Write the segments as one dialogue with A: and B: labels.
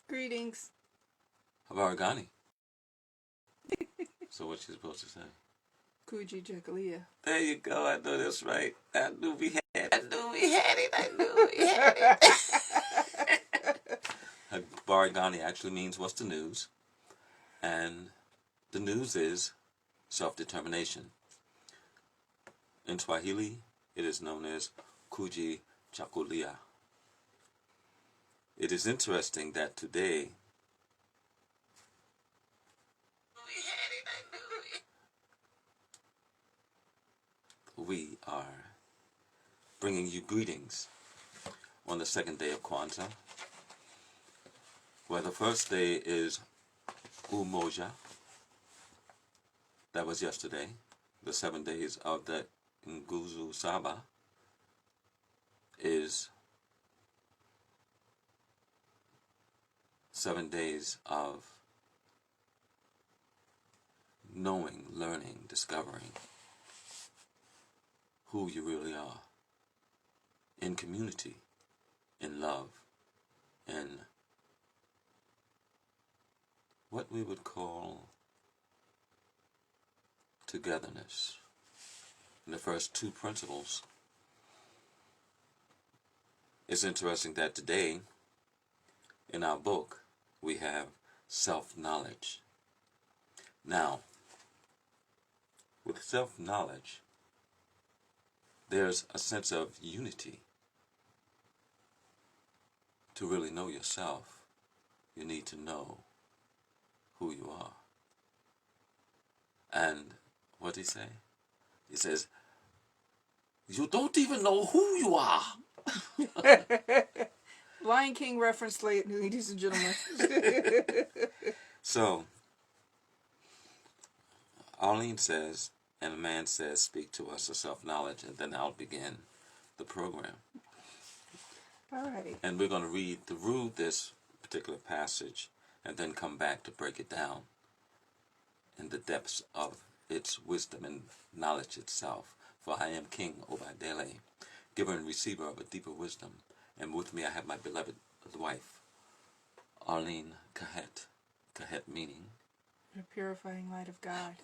A: Greetings.
B: Habarigani. So what's she supposed to say?
A: Kuji Jakalia.
B: There you go. I know that's right. I knew we had it. I knew we had it. I knew we had it. Habarigani actually means what's the news? And the news is self-determination. In Swahili, it is known as Kuji Chakulia. It is interesting that today we are bringing you greetings on the second day of Kwanzaa, where the first day is Umoja. That was yesterday. The 7 days of the Nguzu Saba is 7 days of knowing, learning, discovering who you really are in community, in love, in what we would call togetherness. And the first two principles. It's interesting that today, in our book, we have self-knowledge. Now, with self-knowledge, there's a sense of unity. To really know yourself, you need to know who you are. And what did he say? He says, you don't even know who you are.
A: Lion King reference, ladies and gentlemen.
B: So, Arlene says, and a man says, speak to us of self-knowledge, and then I'll begin the program.
A: All right.
B: And we're going to read through this particular passage and then come back to break it down in the depths of its wisdom and knowledge itself. For I am King Obadele, giver and receiver of a deeper wisdom. And with me I have my beloved wife, Arlene Kahet. Kahet meaning?
A: The purifying light of God.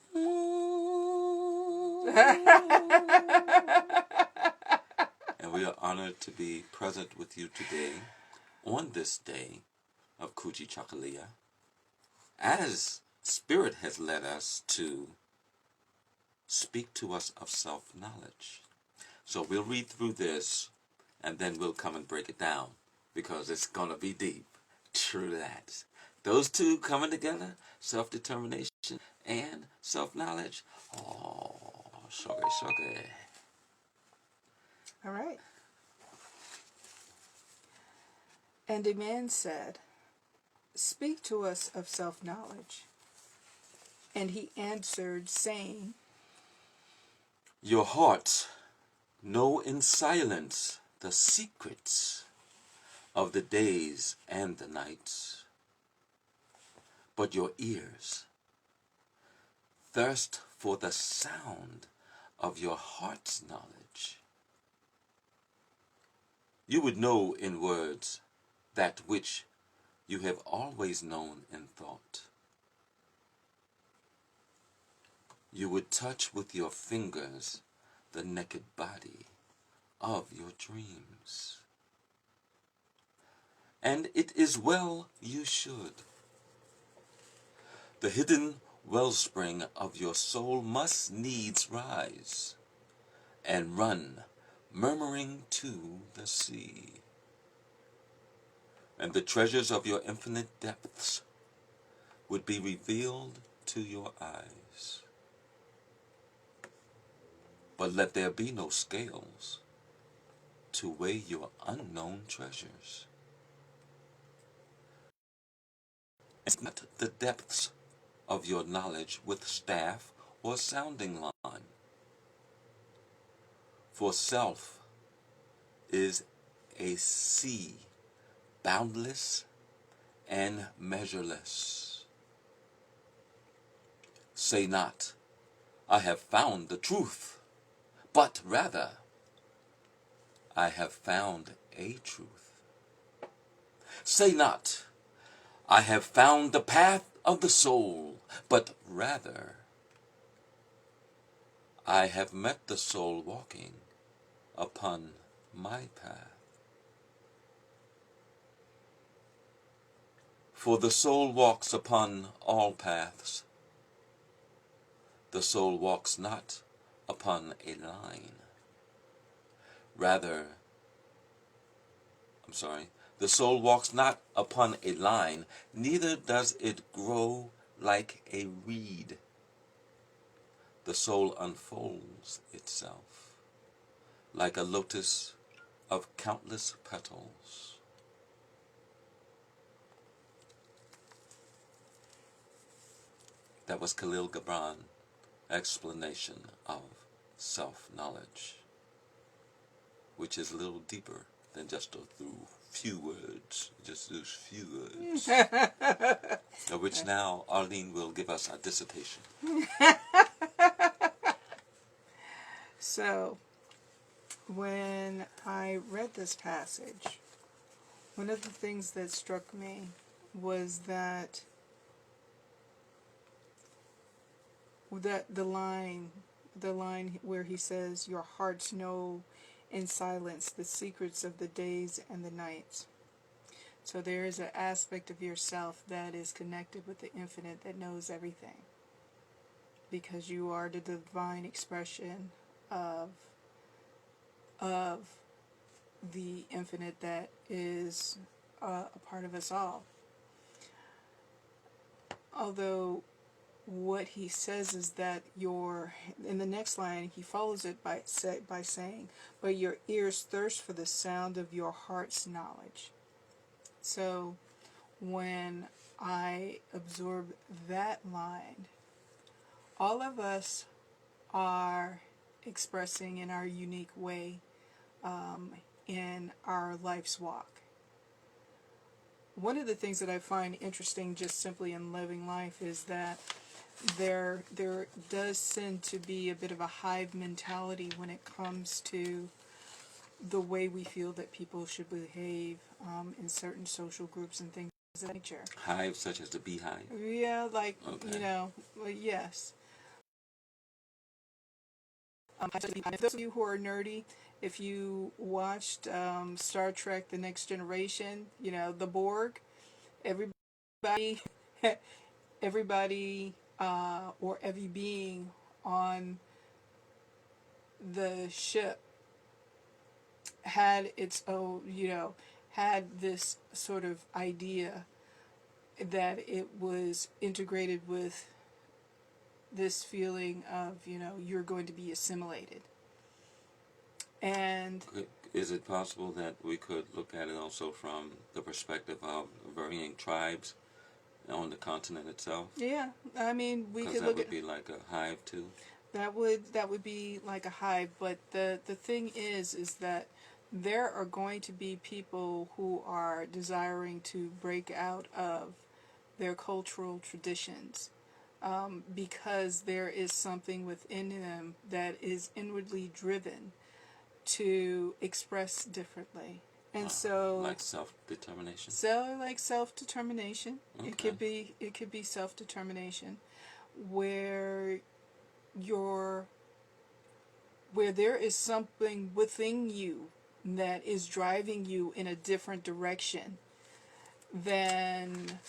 B: And we are honored to be present with you today, on this day of Kuji Chakalia, as Spirit has led us to speak to us of self-knowledge. So we'll read through this, and then we'll come and break it down, because it's going to be deep. True that. Those two coming together, self-determination and self-knowledge, oh, sugar.
A: All right. And a man said, speak to us of self-knowledge. And he answered, saying,
B: your hearts know in silence the secrets of the days and the nights, but your ears thirst for the sound of your heart's knowledge. You would know in words that which you have always known in thought. You would touch with your fingers the naked body of your dreams. And it is well you should. The hidden wellspring of your soul must needs rise and run, murmuring to the sea. And the treasures of your infinite depths would be revealed to your eyes. But let there be no scales to weigh your unknown treasures. It's not the depths of your knowledge with staff or sounding line. For self is a sea, boundless and measureless. Say not, I have found the truth, but rather, I have found a truth. Say not, I have found the path of the soul, but rather I have met the soul walking upon my path. For the soul walks upon all paths. The soul walks not upon a line. Rather, the soul walks not upon a line, neither does it grow like a reed. The soul unfolds itself like a lotus of countless petals. That was Kahlil Gibran explanation of self-knowledge, which is a little deeper than just a few words, just those few words, of which now Arlene will give us a dissertation.
A: So, when I read this passage, one of the things that struck me was that the line where he says, "Your hearts know in silence the secrets of the days and the nights." So there is an aspect of yourself that is connected with the infinite that knows everything, because you are the divine expression of the infinite that is a part of us all. Although what he says is that in the next line he follows it by saying, "But your ears thirst for the sound of your heart's knowledge." So when I absorb that line, all of us are expressing in our unique way in our life's walk. One of the things that I find interesting just simply in living life is that there does tend to be a bit of a hive mentality when it comes to the way we feel that people should behave in certain social groups and things of that nature.
B: Hive such as the beehive?
A: Yeah, like,
B: Okay.
A: yes. Those of you who are nerdy, if you watched Star Trek The Next Generation, the Borg, everybody, everybody, or every being on the ship had its own, had this sort of idea that it was integrated with this feeling of, you're going to be assimilated. And
B: is it possible that we could look at it also from the perspective of varying tribes on the continent itself?
A: yeah, I mean, we could
B: Because that would be like a hive too.
A: That would be like a hive, but the thing is that there are going to be people who are desiring to break out of their cultural traditions, because there is something within them that is inwardly driven to express differently. And so,
B: like self-determination.
A: like self-determination.
B: Okay.
A: It could be self-determination where where there is something within you that is driving you in a different direction than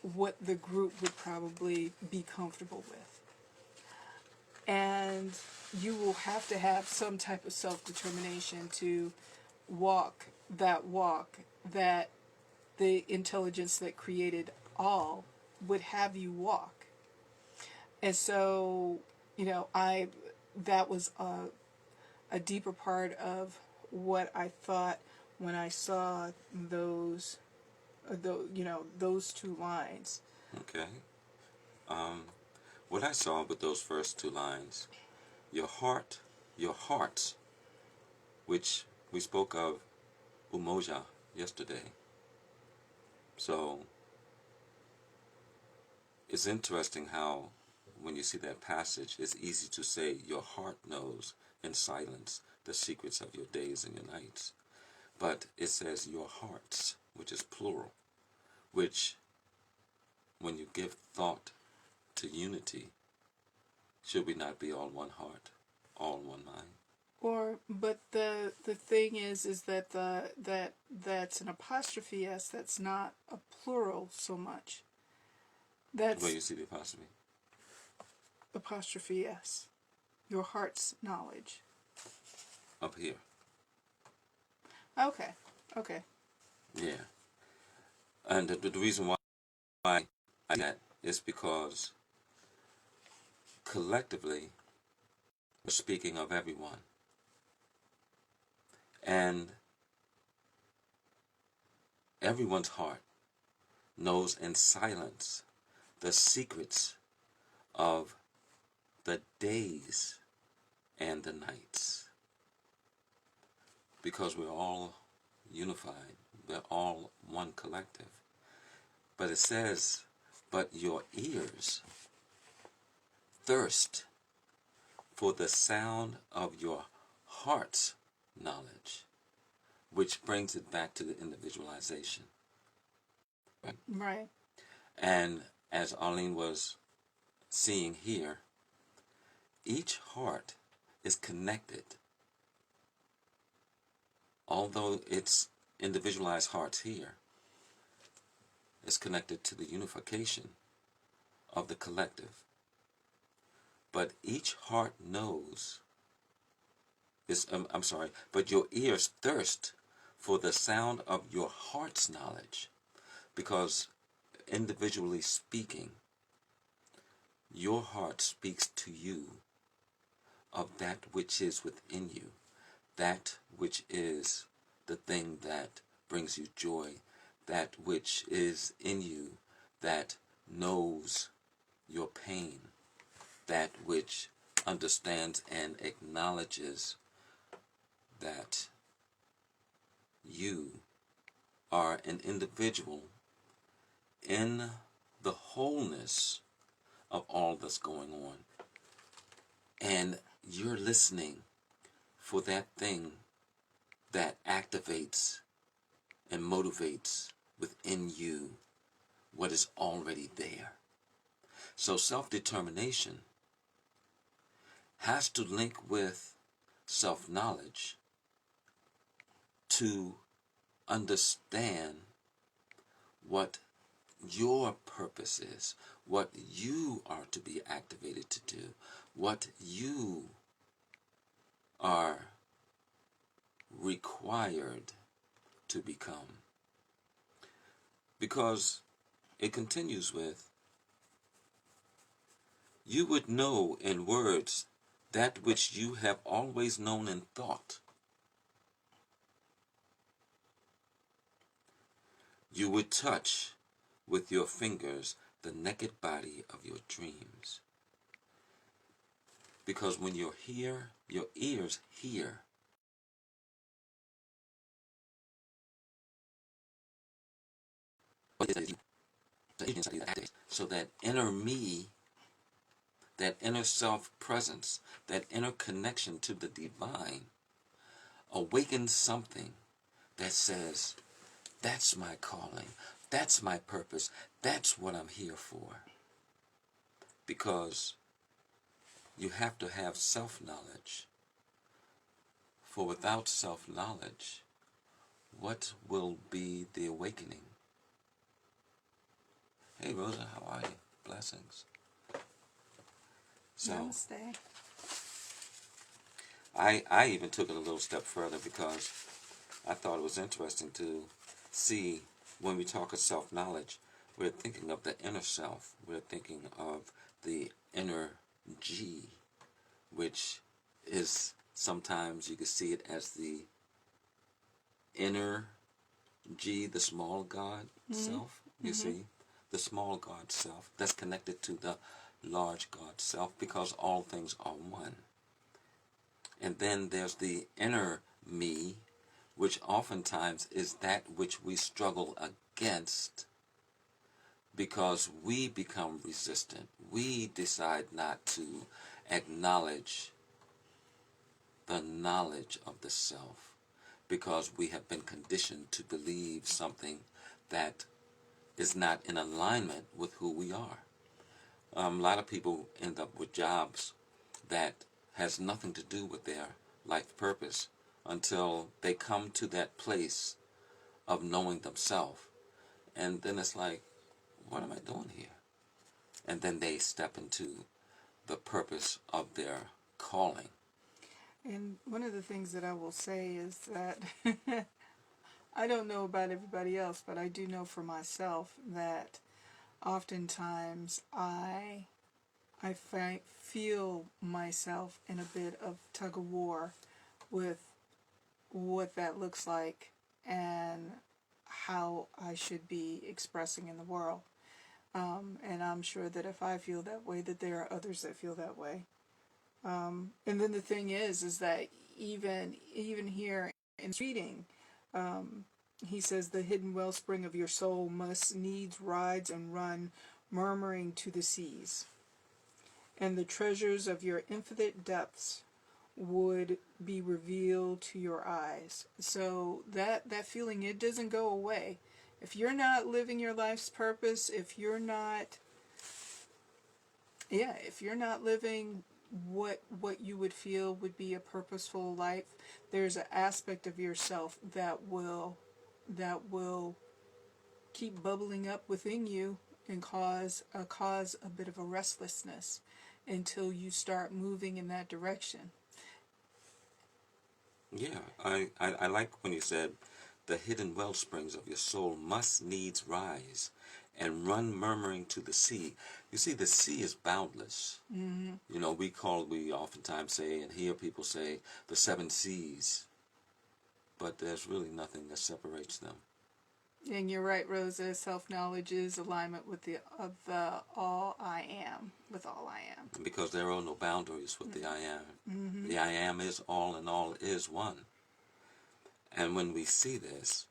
A: what the group would probably be comfortable with. And you will have to have some type of self-determination to walk that the intelligence that created all would have you walk. And so, that was a deeper part of what I thought when I saw those two lines.
B: Okay. What I saw with those first two lines, your hearts, which we spoke of umoja yesterday. So it's interesting how when you see that passage, it's easy to say your heart knows in silence the secrets of your days and your nights. But it says your hearts, which is plural, which when you give thought to unity, should we not be all one heart, all one mind?
A: But the thing is that that's an apostrophe s. That's not a plural so much.
B: Where
A: That's
B: you see the apostrophe?
A: apostrophe s. Your heart's knowledge.
B: Up here.
A: Okay. Okay.
B: Yeah. And the reason why I do that is because collectively we're speaking of everyone. And everyone's heart knows in silence the secrets of the days and the nights. Because we're all unified. We're all one collective. But it says, but your ears thirst for the sound of your heart's knowledge, which brings it back to the individualization.
A: Right.
B: And as Arlene was seeing here, each heart is connected. Although it's individualized hearts here, it's connected to the unification of the collective. But each heart knows, but your ears thirst for the sound of your heart's knowledge, because individually speaking, your heart speaks to you of that which is within you, that which is the thing that brings you joy, that which is in you that knows your pain, that which understands and acknowledges that you are an individual in the wholeness of all that's going on. And you're listening for that thing that activates and motivates within you what is already there. So self-determination has to link with self-knowledge to understand what your purpose is, what you are to be activated to do, what you are required to become. Because it continues with, you would know in words that which you have always known in thought. You would touch with your fingers the naked body of your dreams. Because when you're here, your ears hear. So that inner me, that inner self-presence, that inner connection to the divine awakens something that says, that's my calling, that's my purpose, that's what I'm here for. Because you have to have self-knowledge. For without self-knowledge, what will be the awakening? Hey Rosa, how are you? Blessings. So,
A: Namaste.
B: I even took it a little step further because I thought it was interesting to see when we talk of self-knowledge, we're thinking of the inner self. We're thinking of the inner G, which is sometimes you can see it as the inner G, the small God self, you see? The small God self that's connected to the large God self because all things are one. And then there's the inner me, which oftentimes is that which we struggle against because we become resistant. We decide not to acknowledge the knowledge of the self because we have been conditioned to believe something that is not in alignment with who we are. A lot of people end up with jobs that has nothing to do with their life purpose until they come to that place of knowing themselves. And then it's like, what am I doing here? And then they step into the purpose of their calling.
A: And one of the things that I will say is that I don't know about everybody else, but I do know for myself that oftentimes I feel myself in a bit of tug of war with what that looks like and how I should be expressing in the world. And I'm sure that if I feel that way, that there are others that feel that way. And then the thing is that even here in this reading, he says the hidden wellspring of your soul must needs rise and run, murmuring to the seas, and the treasures of your infinite depths would be revealed to your eyes. So that feeling, it doesn't go away. If you're not living your life's purpose, if you're not living what you would feel would be a purposeful life, there's an aspect of yourself that will keep bubbling up within you and cause a bit of a restlessness until you start moving in that direction.
B: Yeah, I like when you said the hidden well springs of your soul must needs rise and run murmuring to the sea. You see, the sea is boundless.
A: Mm-hmm.
B: You know, we oftentimes say and hear people say the seven seas, but there's really nothing that separates them.
A: And you're right, Rosa. Self-knowledge is alignment with the all I am, with all I am.
B: Because there are no boundaries with the I am.
A: Mm-hmm.
B: The I am is all and all is one. And when we see this,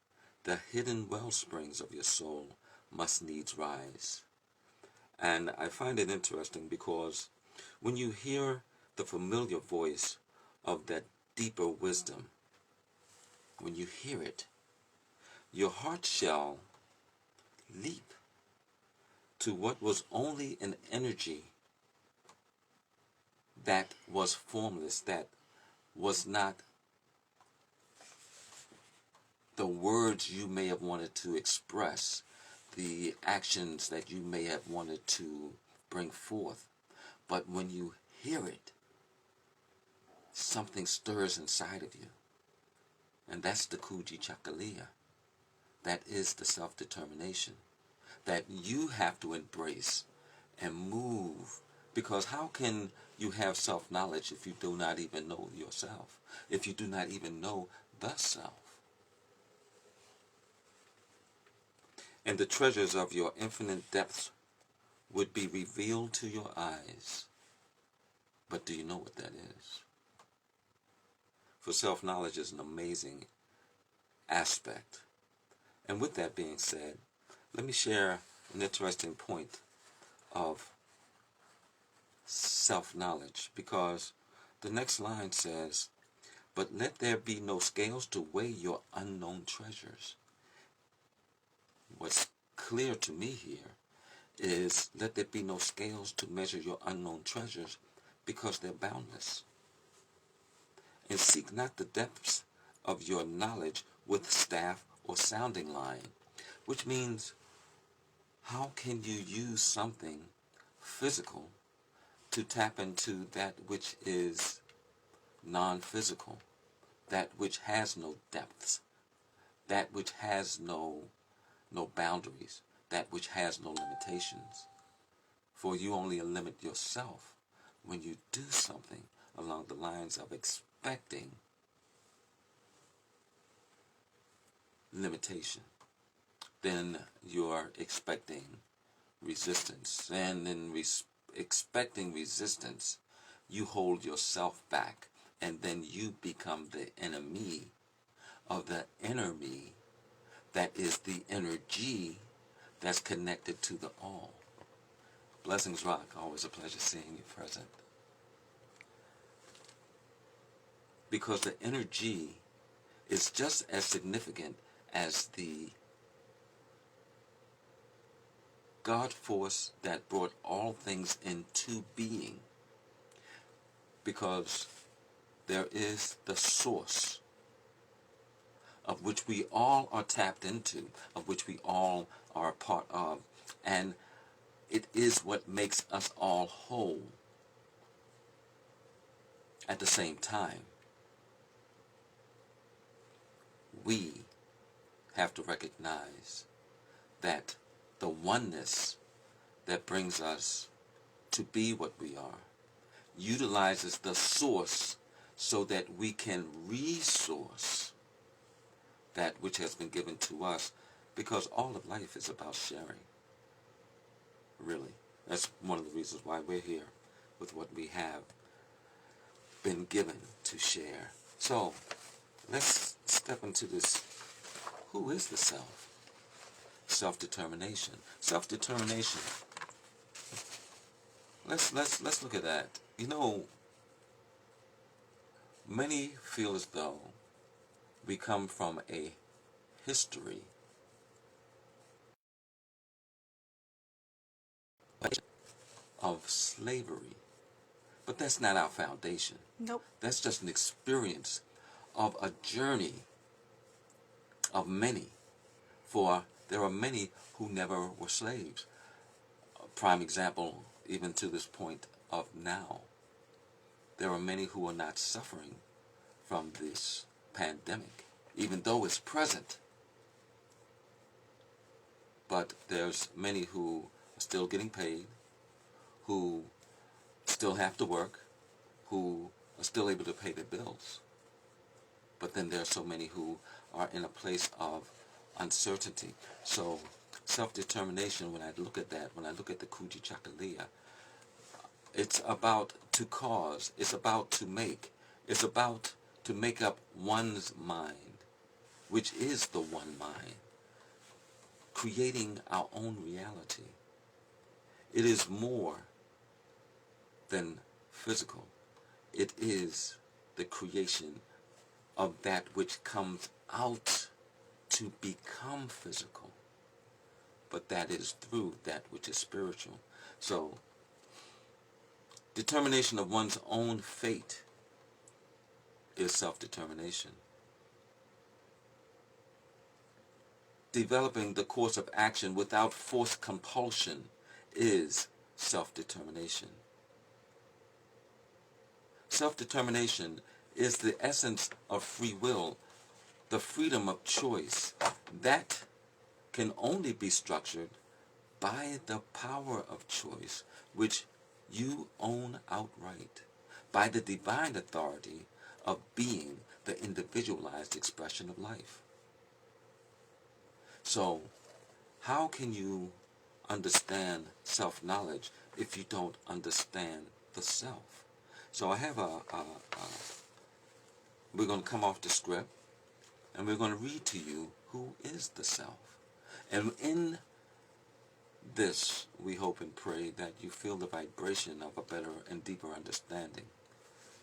B: the hidden well springs of your soul must needs rise. And I find it interesting because when you hear the familiar voice of that deeper wisdom, when you hear it, your heart shall leap to what was only an energy that was formless, that was not the words you may have wanted to express, the actions that you may have wanted to bring forth. But when you hear it, something stirs inside of you. And that's the Kuji Chakalia. That is the self-determination that you have to embrace and move. Because how can you have self-knowledge if you do not even know yourself? If you do not even know the self? And the treasures of your infinite depths would be revealed to your eyes. But do you know what that is? For self-knowledge is an amazing aspect. And with that being said, let me share an interesting point of self-knowledge, because the next line says, but let there be no scales to weigh your unknown treasures. What's clear to me here is let there be no scales to measure your unknown treasures, because they're boundless. And seek not the depths of your knowledge with staff or sounding line, which means how can you use something physical to tap into that which is non-physical, that which has no depths, that which has no boundaries, that which has no limitations? For you only limit yourself when you do something along the lines of expecting limitation. Then you are expecting resistance. And in expecting resistance, you hold yourself back. And then you become the enemy of the inner me that is the energy that's connected to the all. Blessings Rock, always a pleasure seeing you present. Because the energy is just as significant as the God force that brought all things into being, because there is the source of which we all are tapped into, of which we all are a part of, and it is what makes us all whole. At the same time, we have to recognize that the oneness that brings us to be what we are utilizes the source so that we can resource that which has been given to us, because all of life is about sharing. Really. That's one of the reasons why we're here with what we have been given to share. So, let's step into this. Who is the self? Self-determination. Self-determination. Let's look at that. You know, many feel as though we come from a history of slavery, but that's not our foundation.
A: Nope.
B: That's just an experience of a journey of many, for there are many who never were slaves. A prime example, even to this point of now, there are many who are not suffering from this pandemic, even though it's present. But there's many who are still getting paid, who still have to work, who are still able to pay their bills. But then there are so many who are in a place of uncertainty. So self-determination, when I look at that, when I look at the Kuji Chakalia, it's about to cause, it's about to make, it's about to make up one's mind, which is the one mind, creating our own reality. It is more than physical. It is the creation of that which comes out to become physical, but that is through that which is spiritual. So, determination of one's own fate is self-determination. Developing the course of action without forced compulsion is self-determination. Self-determination is the essence of free will, the freedom of choice. That can only be structured by the power of choice, which you own outright, by the divine authority of being the individualized expression of life. So, how can you understand self-knowledge if you don't understand the self? So I have we're going to come off the script, and we're going to read to you who is the self. And in this, we hope and pray that you feel the vibration of a better and deeper understanding.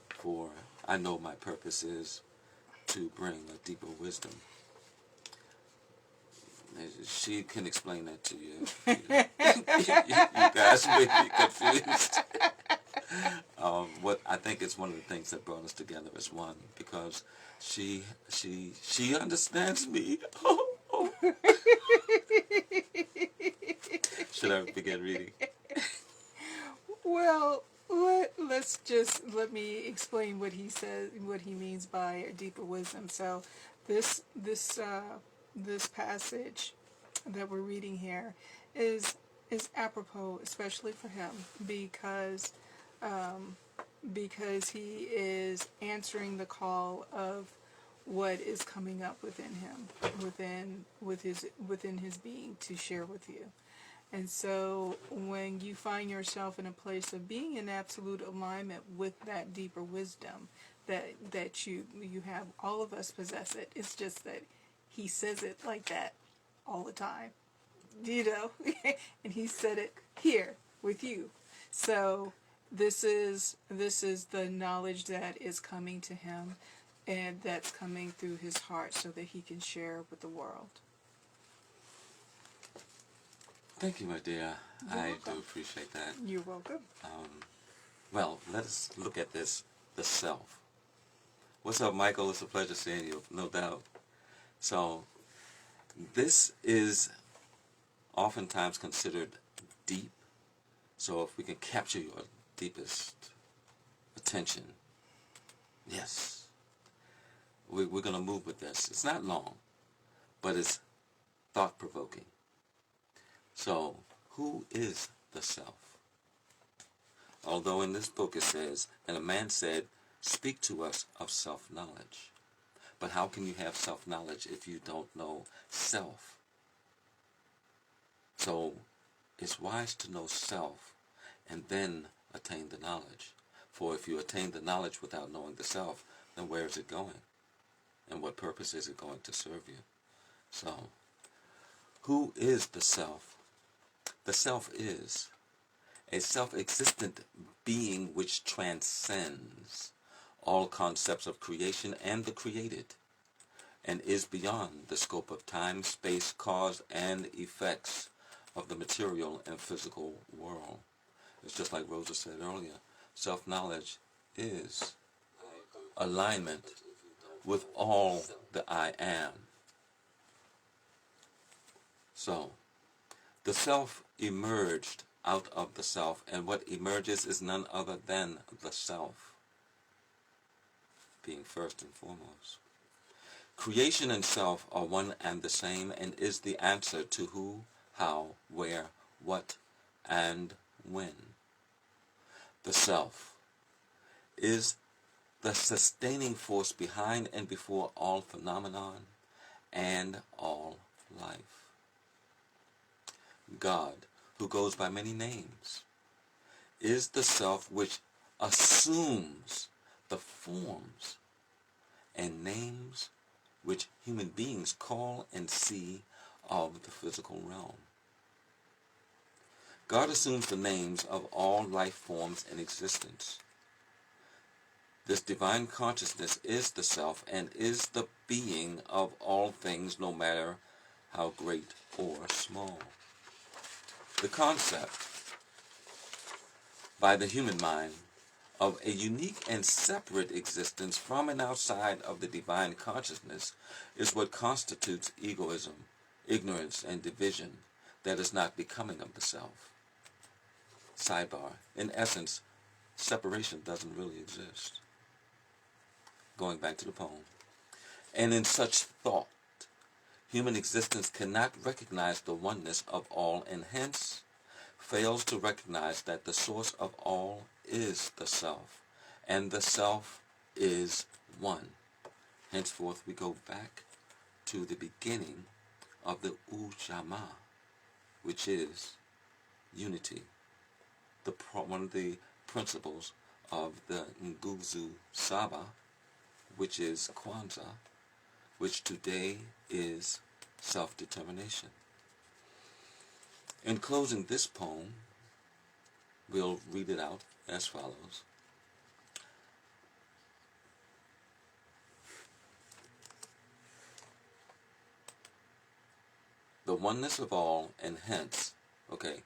B: For I know my purpose is to bring a deeper wisdom. She can explain that to you. You guys may be confused. What I think is one of the things that brought us together as one, because she understands me. Should I begin reading?
A: Well, let me explain what he says, what he means by a deeper wisdom. So, this passage that we're reading here is apropos, especially for him, because he is answering the call of what is coming up within him, within his being, to share with you. And so when you find yourself in a place of being in absolute alignment with that deeper wisdom that you have, all of us possess it. It's just that he says it like that all the time, and he said it here with you. So this is the knowledge that is coming to him, and that's coming through his heart so that he can share with the world.
B: Thank you, my dear.
A: You're
B: I
A: welcome.
B: do appreciate that.
A: You're welcome.
B: Well, let us look at this, the self. What's up, Michael? It's a pleasure seeing you, no doubt. So, this is oftentimes considered deep. So if we can capture your deepest attention, yes, we're going to move with this. It's not long, but it's thought-provoking. So, who is the self? Although in this book it says, and a man said, speak to us of self-knowledge. But how can you have self-knowledge if you don't know self? So, it's wise to know self and then attain the knowledge. For if you attain the knowledge without knowing the self, then where is it going? And what purpose is it going to serve you? So, who is the self? The self is a self-existent being which transcends all concepts of creation and the created, and is beyond the scope of time, space, cause, and effects of the material and physical world. It's just like Rosa said earlier, self-knowledge is alignment with all the I am. So, the self emerged out of the self, and what emerges is none other than the self, being first and foremost. Creation and self are one and the same, and is the answer to who, how, where, what, and when. The self is the sustaining force behind and before all phenomenon and all life. God, who goes by many names, is the self which assumes the forms and names which human beings call and see of the physical realm. God assumes the names of all life forms in existence. This divine consciousness is the self and is the being of all things, no matter how great or small. The concept by the human mind of a unique and separate existence from and outside of the divine consciousness is what constitutes egoism, ignorance, and division that is not becoming of the self. Sidebar. In essence, separation doesn't really exist. Going back to the poem. And in such thought, human existence cannot recognize the oneness of all, and hence fails to recognize that the source of all is the self, and the self is one. Henceforth, we go back to the beginning of the Ujamaa, which is unity, one of the principles of the Nguzu Saba, which is Kwanzaa, which today is self-determination. In closing this poem, we'll read it out as follows. The oneness of all, and hence, okay,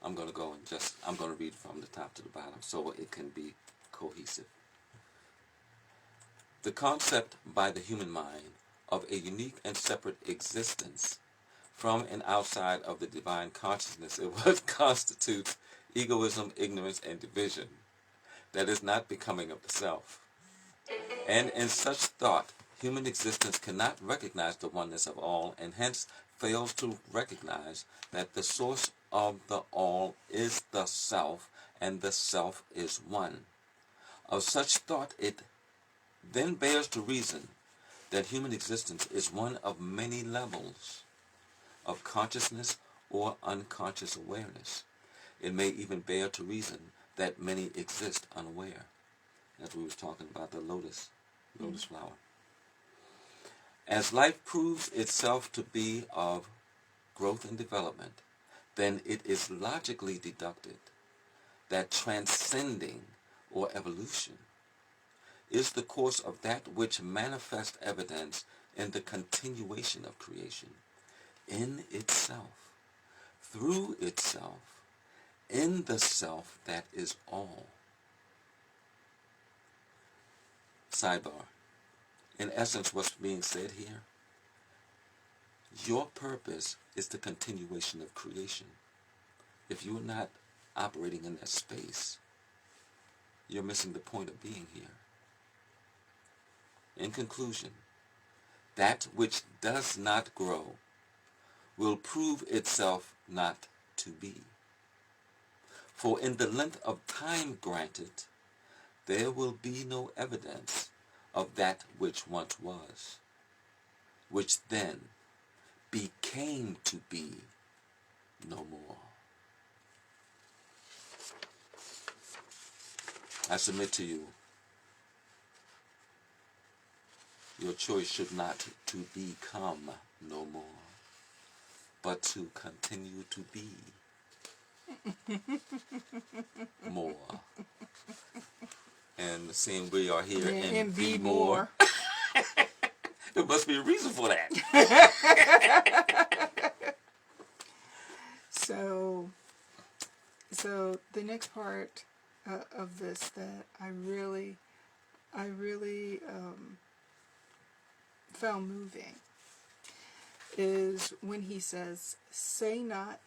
B: I'm going to read from the top to the bottom so it can be cohesive. The concept by the human mind of a unique and separate existence from and outside of the divine consciousness is what constitutes egoism, ignorance, and division that is not becoming of the self. And in such thought, human existence cannot recognize the oneness of all, and hence fails to recognize that the source of the all is the self, and the self is one. Of such thought, it then bears to reason that human existence is one of many levels of consciousness or unconscious awareness. It may even bear to reason that many exist unaware, as we was talking about the lotus flower. As life proves itself to be of growth and development, then it is logically deducted that transcending or evolution is the course of that which manifests evidence in the continuation of creation in itself, through itself, in the self that is all. Sidebar. In essence, what's being said here, your purpose is the continuation of creation. If you're not operating in that space, you're missing the point of being here. In conclusion, that which does not grow will prove itself not to be. For in the length of time granted, there will be no evidence of that which once was, which then became to be no more. I submit to you, your choice should not to become no more, but to continue to be more. And seeing we are here and be more, there must be a reason for that.
A: So the next part of this that I really found moving is when he says, "Say not,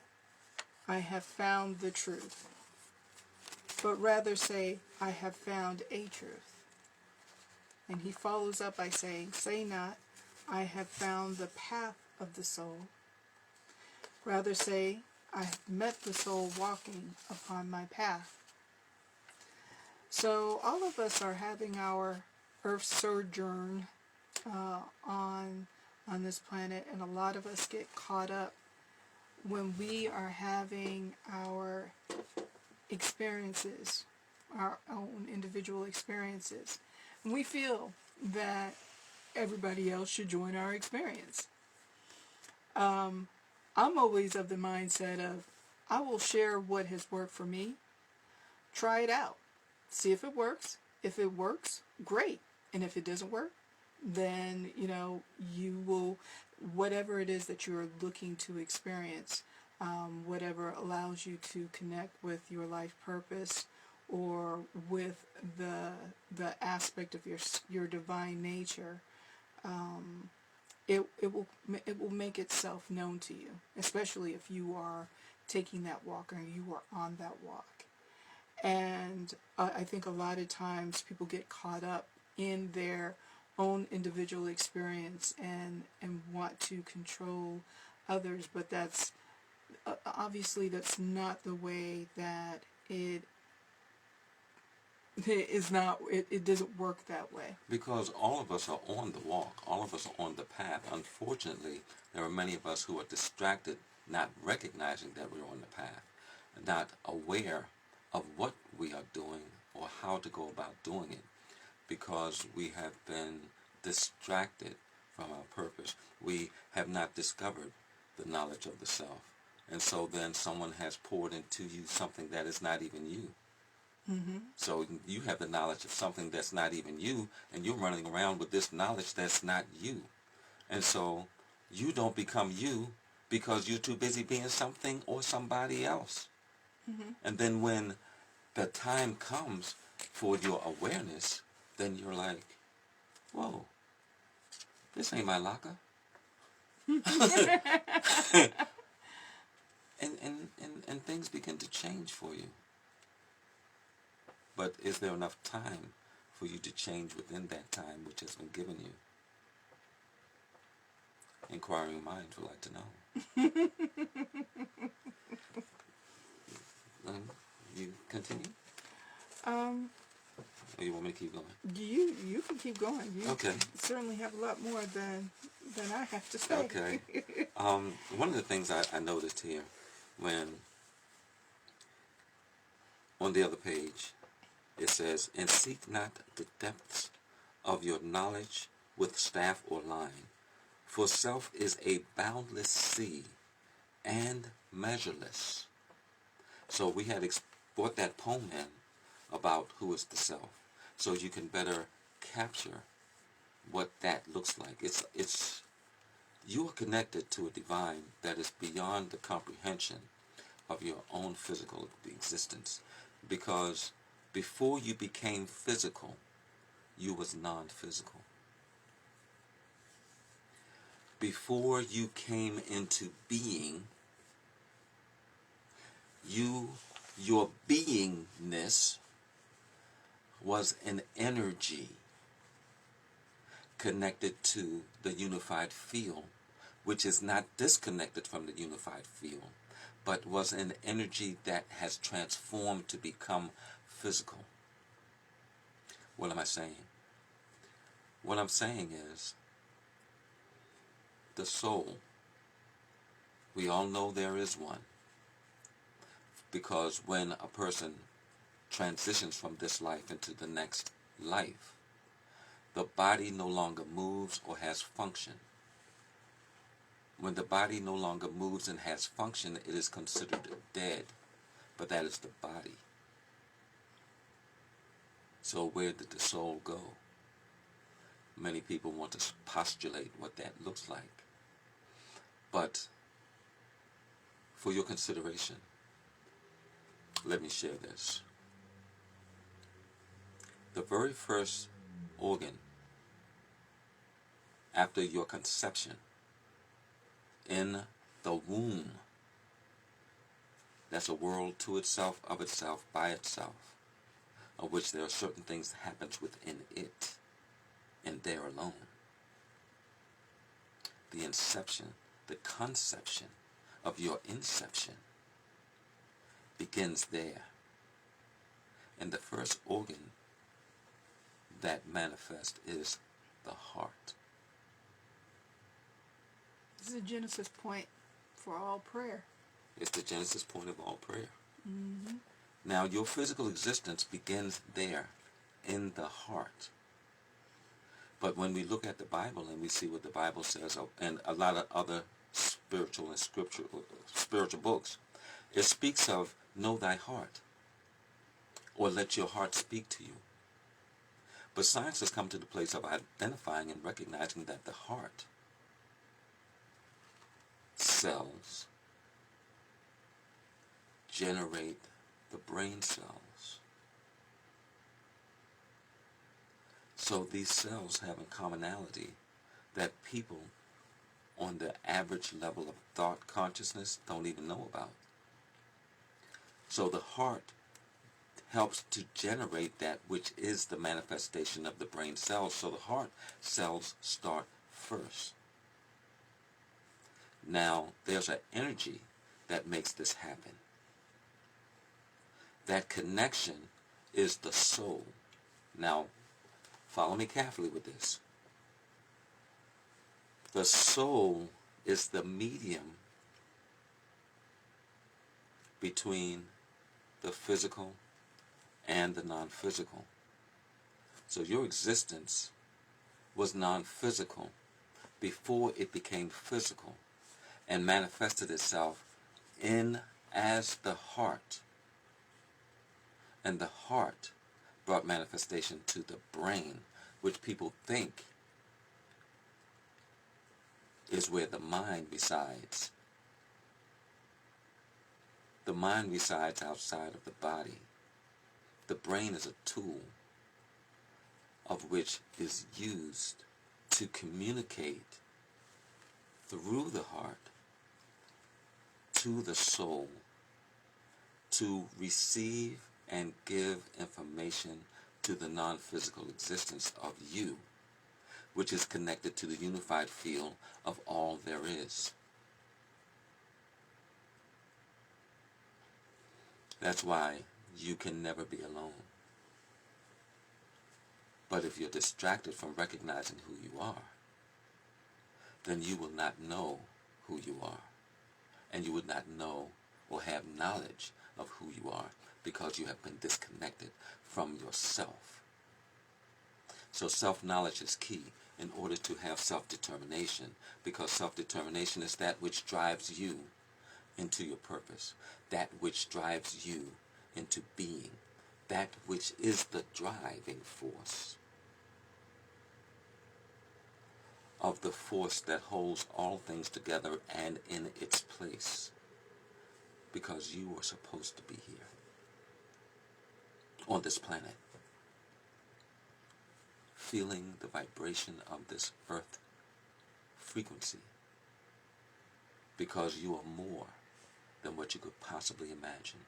A: I have found the truth, but rather say, I have found a truth." And he follows up by saying, "Say not, I have found the path of the soul. Rather say, I have met the soul walking upon my path." So all of us are having our earth sojourn on this planet, and a lot of us get caught up when we are having our experiences, our own individual experiences. And we feel that everybody else should join our experience. I'm always of the mindset of, I will share what has worked for me. Try it out. See if it works. If it works, great. And if it doesn't work, then, you will, whatever it is that you're looking to experience, whatever allows you to connect with your life purpose or with the aspect of your divine nature, it will make itself known to you, especially if you are taking that walk or you are on that walk. And I think a lot of times people get caught up in their own individual experience and want to control others, but that's obviously that's not the way that it is. Not it doesn't work that way,
B: Because all of us are on the walk, all of us are on the path. Unfortunately, there are many of us who are distracted, not recognizing that we're on the path, not aware of what we are doing or how to go about doing it, because we have been distracted from our purpose. We have not discovered the knowledge of the self. And so then someone has poured into you something that is not even you.
A: Mm-hmm.
B: So you have the knowledge of something that's not even you, and you're running around with this knowledge that's not you. And so you don't become you because you're too busy being something or somebody else.
A: Mm-hmm.
B: And then when the time comes for your awareness, then you're like, whoa, this ain't my locker. and things begin to change for you. But is there enough time for you to change within that time which has been given you? Inquiring minds would like to know. You continue? Or you want me to keep going?
A: You can keep going. You
B: Okay.
A: certainly have a lot more than I have to say.
B: Okay. One of the things I noticed here when on the other page it says, "And seek not the depths of your knowledge with staff or line, for self is a boundless sea and measureless." So we had brought that poem in about who is the self, so you can better capture what that looks like. It's you are connected to a divine that is beyond the comprehension of your own physical existence, because before you became physical, you was non-physical. Before you came into being, your beingness was an energy connected to the unified field, which is not disconnected from the unified field, but was an energy that has transformed to become physical. What am I saying? What I'm saying is the soul. We all know there is one, because when a person transitions from this life into the next life, the body no longer moves or has function. When the body no longer moves and has function, it is considered dead, but that is the body. So where did the soul go? Many people want to postulate what that looks like. But for your consideration, let me share this. The very first organ after your conception in the womb, that's a world to itself, of itself, by itself, of which there are certain things that happens within it, and there alone. The inception, the conception of your inception begins there. And the first organ that manifests is the heart.
A: This is a genesis point for all prayer.
B: It's the genesis point of all prayer.
A: Mm-hmm.
B: Now, your physical existence begins there, in the heart. But when we look at the Bible and we see what the Bible says, and a lot of other spiritual and spiritual books, it speaks of know thy heart, or let your heart speak to you. But science has come to the place of identifying and recognizing that the heart cells generate the brain cells. So these cells have in commonality that people on the average level of thought consciousness don't even know about. So the heart helps to generate that which is the manifestation of the brain cells. So the heart cells start first. Now, there's an energy that makes this happen. That connection is the soul. Now, follow me carefully with this. The soul is the medium between the physical and the non-physical. So your existence was non-physical before it became physical and manifested itself in as the heart. And the heart brought manifestation to the brain, which people think is where the mind resides. The mind resides outside of the body. The brain is a tool of which is used to communicate through the heart to the soul to receive and give information to the non-physical existence of you, which is connected to the unified field of all there is. That's why you can never be alone. But if you're distracted from recognizing who you are, then you will not know who you are. And you would not know or have knowledge of who you are because you have been disconnected from yourself. So self-knowledge is key in order to have self-determination, because self-determination is that which drives you into your purpose, that which drives you into being, that which is the driving force of the force that holds all things together and in its place. because you were supposed to be here on this planet, feeling the vibration of this earth frequency, because you are more than what you could possibly imagine.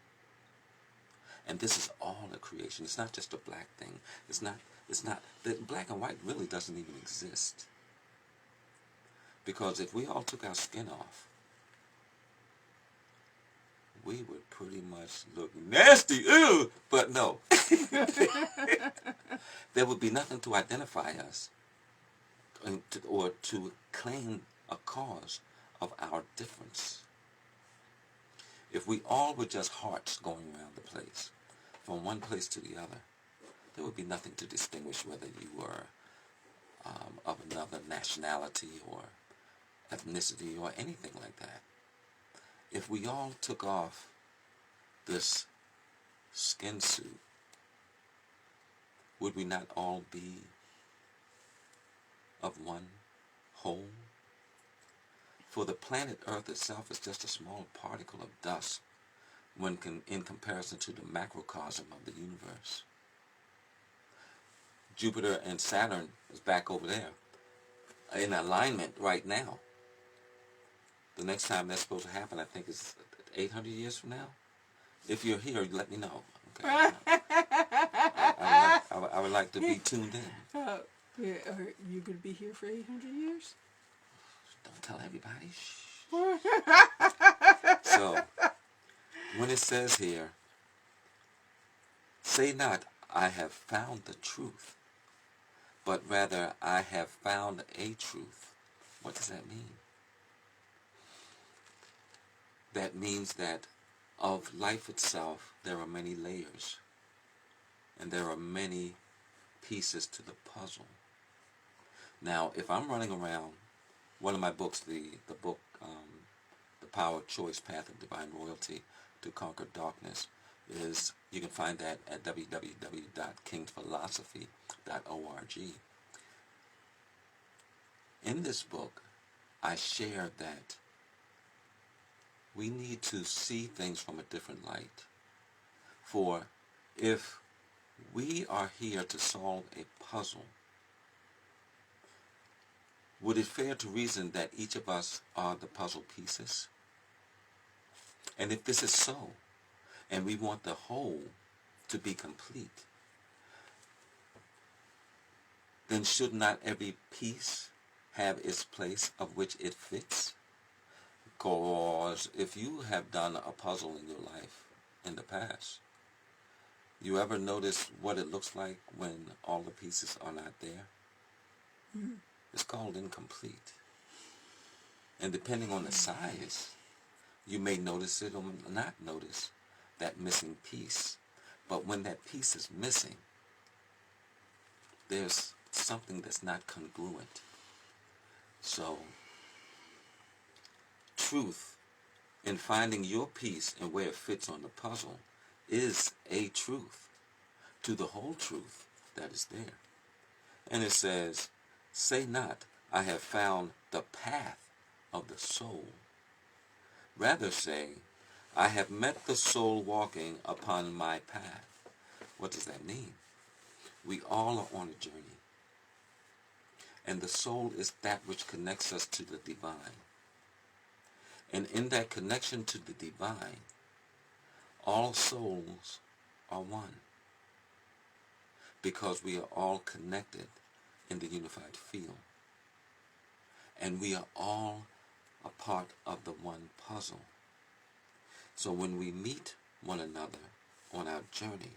B: And this is all a creation. It's not just a black thing. It's not, the black and white really doesn't even exist. Because if we all took our skin off, we would pretty much look nasty, ew, but no. There would be nothing to identify us or to claim a cause of our difference. If we all were just hearts going around the place, from one place to the other, there would be nothing to distinguish whether you were of another nationality or ethnicity or anything like that. If we all took off this skin suit, would we not all be of one whole? For the planet Earth itself is just a small particle of dust in comparison to the macrocosm of the universe. Jupiter and Saturn is back over there in alignment right now. The next time that's supposed to happen, I think, is 800 years from now. If you're here, let me know. Okay. I would like to be tuned in.
A: Yeah, are you going to be here for 800 years?
B: Don't tell everybody. So, when it says here, say not, I have found the truth, but rather I have found a truth. What does that mean? That means that of life itself, there are many layers, and there are many pieces to the puzzle. Now, if I'm running around, one of my books, the book, The Power of Choice, Path of Divine Royalty to Conquer Darkness, is, you can find that at www.kingsphilosophy.org. In this book, I share that we need to see things from a different light. For if we are here to solve a puzzle, would it fair to reason that each of us are the puzzle pieces? And if this is so, and we want the whole to be complete, then should not every piece have its place of which it fits? Because if you have done a puzzle in your life in the past, you ever notice what it looks like when all the pieces are not there? Mm-hmm. It's called incomplete. And depending on the size, you may notice it or not notice that missing piece. But when that piece is missing, there's something that's not congruent. So, truth in finding your piece and where it fits on the puzzle is a truth to the whole truth that is there. And it says, say not, I have found the path of the soul. Rather say, I have met the soul walking upon my path. What does that mean? We all are on a journey. And the soul is that which connects us to the divine. And in that connection to the divine, all souls are one. Because we are all connected in the unified field. And we are all a part of the one puzzle. So when we meet one another on our journey,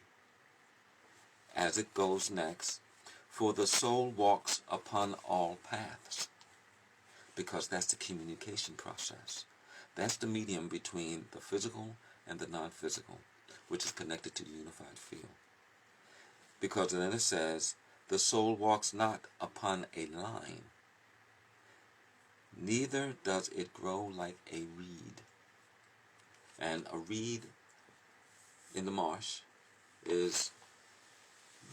B: as it goes next, for the soul walks upon all paths, because that's the communication process. That's the medium between the physical and the non-physical, which is connected to the unified field. Because then it says, the soul walks not upon a line, neither does it grow like a reed. And a reed in the marsh is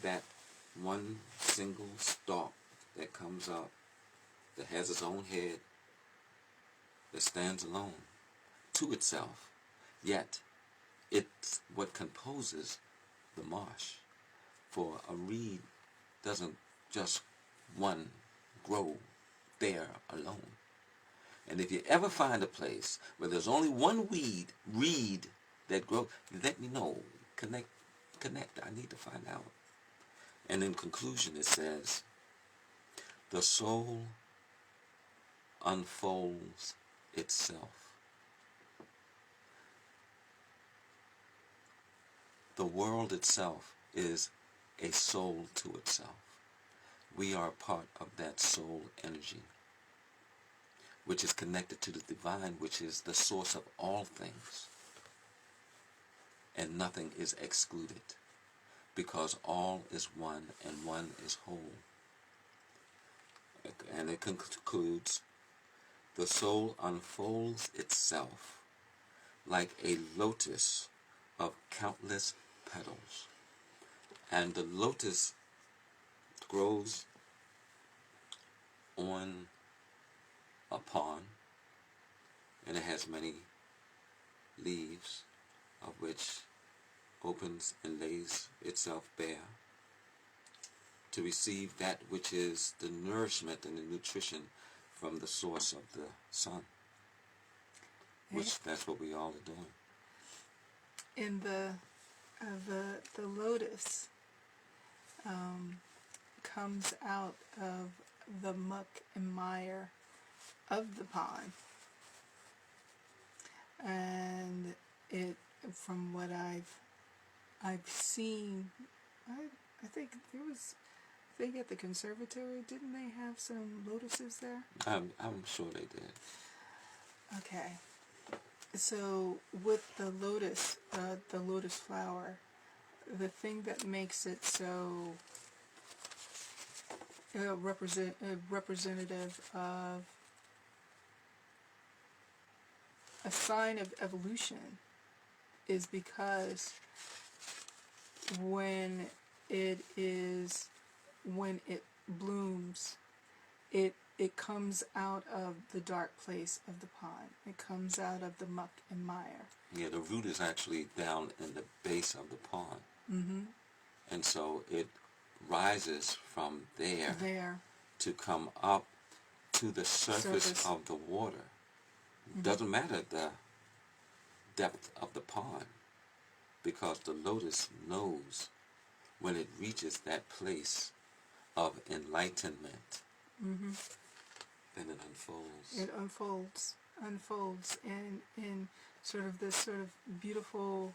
B: that one single stalk that comes up, that has its own head, that stands alone to itself, Yet, it's what composes the marsh. For a reed doesn't just one grow there alone. And if you ever find a place where there's only one reed that grows, let me know. Connect. I need to find out. And in conclusion, it says, the soul unfolds itself. The world itself is a soul to itself. We are part of that soul energy, which is connected to the divine, which is the source of all things. And nothing is excluded, because all is one and one is whole. And it concludes, the soul unfolds itself like a lotus of countless petals. And the lotus grows on a pond, and it has many leaves, of which opens and lays itself bare to receive that which is the nourishment and the nutrition from the source of the sun, which that's what we all are doing.
A: In the lotus comes out of the muck and mire of the pond, and it, from what I've seen, I think there was, I think at the conservatory, didn't they have some lotuses there?
B: I'm sure they did.
A: Okay. So with the lotus flower, the thing that makes it so representative of a sign of evolution is because when it blooms, it comes out of the dark place of the pond. It comes out of the muck and mire.
B: Yeah, the root is actually down in the base of the pond.
A: Mm-hmm.
B: And so it rises from there to come up to the surface of the water. Mm-hmm. Doesn't matter the depth of the pond, because the lotus knows when it reaches that place of enlightenment,
A: mm-hmm.
B: then it unfolds.
A: It unfolds in sort of this sort of beautiful,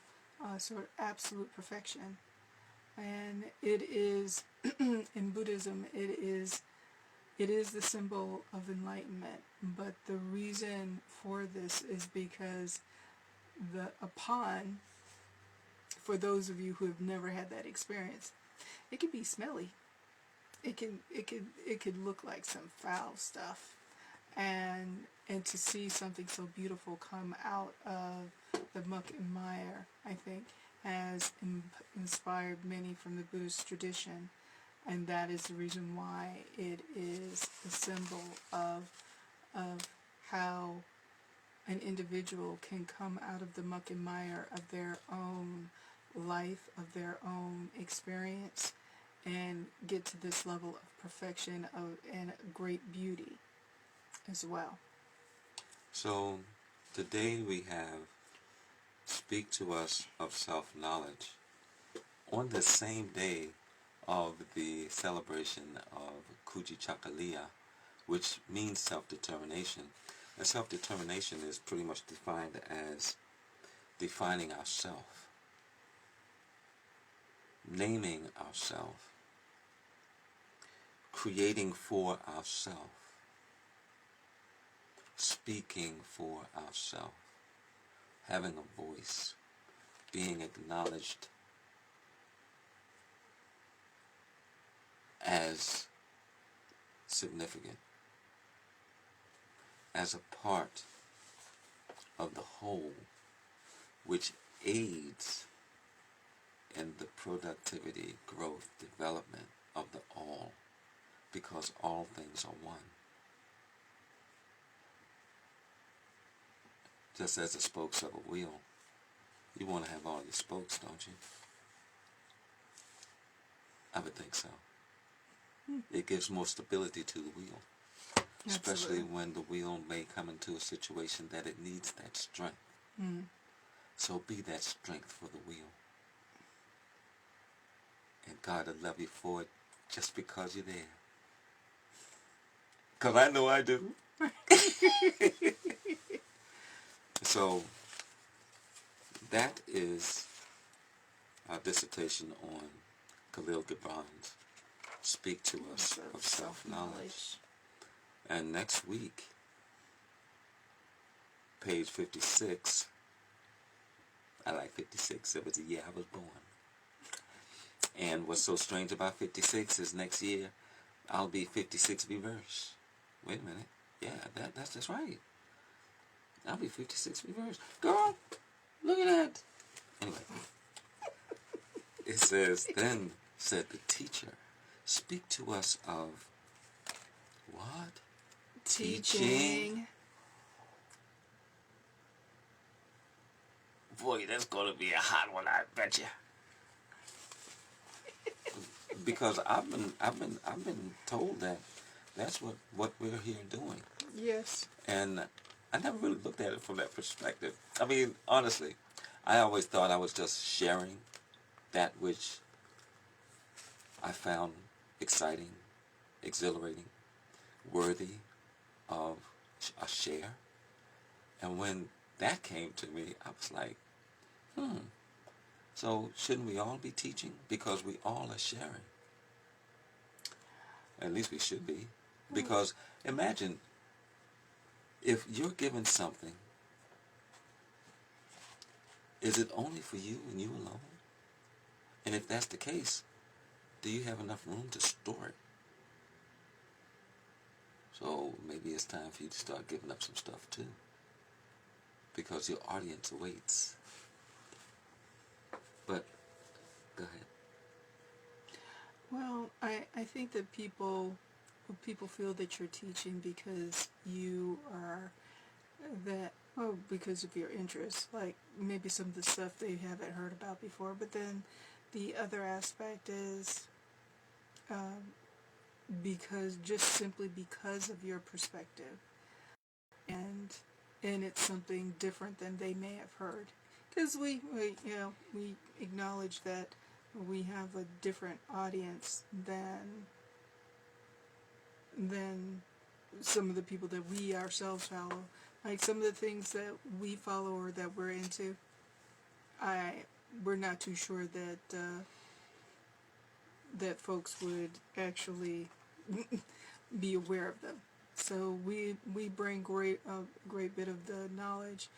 A: sort of absolute perfection. And it is, in Buddhism, it is the symbol of enlightenment. But the reason for this is because a pond, for those of you who have never had that experience, it can be smelly. It could look like some foul stuff, and to see something so beautiful come out of the muck and mire, I think, has inspired many from the Buddhist tradition, and that is the reason why it is a symbol of how an individual can come out of the muck and mire of their own life, of their own experience, and get to this level of perfection and great beauty as well.
B: So today we have Speak to Us of Self-Knowledge on the same day of the celebration of Kuji Chakaliya, which means self-determination. And self-determination is pretty much defined as defining ourself, naming ourself, creating for ourself, speaking for ourself, having a voice, being acknowledged as significant, as a part of the whole, which aids in the productivity, growth, development of the all, because all things are one. Just as the spokes of a wheel You want to have all your spokes, don't you? I would think so. It gives more stability to the wheel. Especially
A: Absolutely.
B: when the wheel may come into a situation that it needs that strength. So be that strength for the wheel. And God will love you for it just because you're there. Because I know I do. So that is our dissertation on Kahlil Gibran's Speak to Us of Self-Knowledge. And next week, page 56, I like 56, it was the year I was born. And what's so strange about 56 is next year, I'll be 56 reverse. Wait a minute. Yeah, that's right. I'll be 56 reverse. Girl, look at that. Anyway, it says, then said the teacher, speak to us of what?
A: Teaching.
B: Boy, that's going to be a hot one, I bet you. Because I've been told that that's what we're here doing.
A: Yes.
B: And I never really looked at it from that perspective. I mean, honestly, I always thought I was just sharing that which I found exciting, exhilarating, worthy of a share. And when that came to me, I was like, so shouldn't we all be teaching? Because we all are sharing. At least we should be. Because imagine if you're given something, is it only for you and you alone? And if that's the case, do you have enough room to store it? So maybe it's time for you to start giving up some stuff too. Because your audience awaits. But, go ahead.
A: Well, I think that people feel that you're teaching because you are because of your interests, like maybe some of the stuff they haven't heard about before. But then the other aspect is simply because of your perspective, and it's something different than they may have heard. Because we acknowledge that we have a different audience than some of the people that we ourselves follow. Like some of the things that we follow or that we're into, we're not too sure that folks would actually be aware of them. So we bring a great bit of the knowledge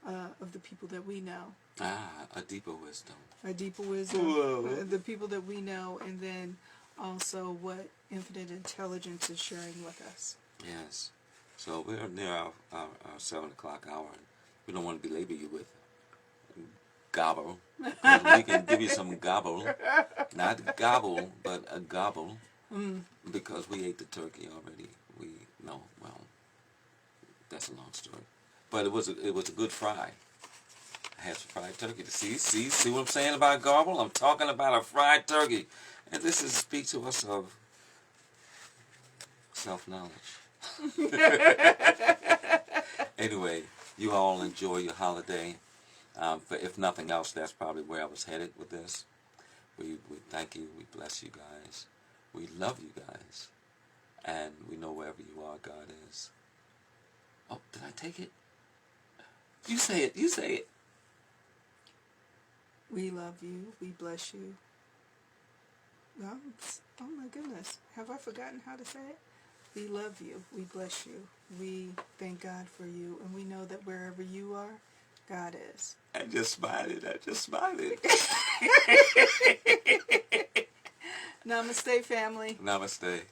A: of the people that we know.
B: A deeper wisdom.
A: A deeper wisdom. The people that we know, and then also what infinite intelligence is sharing with us.
B: Yes. So we're near our 7 o'clock hour. And we don't want to belabor you with gobble. We can give you some gobble. Not gobble, but a gobble. Because we ate the turkey already. That's a long story. But it was a good fry. I had some fried turkey. See what I'm saying about gobble? I'm talking about a fried turkey. And this is speak to us of self-knowledge. Anyway, you all enjoy your holiday. But if nothing else, that's probably where I was headed with this. We thank you. We bless you guys. We love you guys. And we know wherever you are, God is. Oh, did I take it? You say it. You say it.
A: We love you. We bless you. Oh my goodness. Have I forgotten how to say it? We love you. We bless you. We thank God for you. And we know that wherever you are, God is.
B: I just smiled.
A: Namaste, family.
B: Namaste.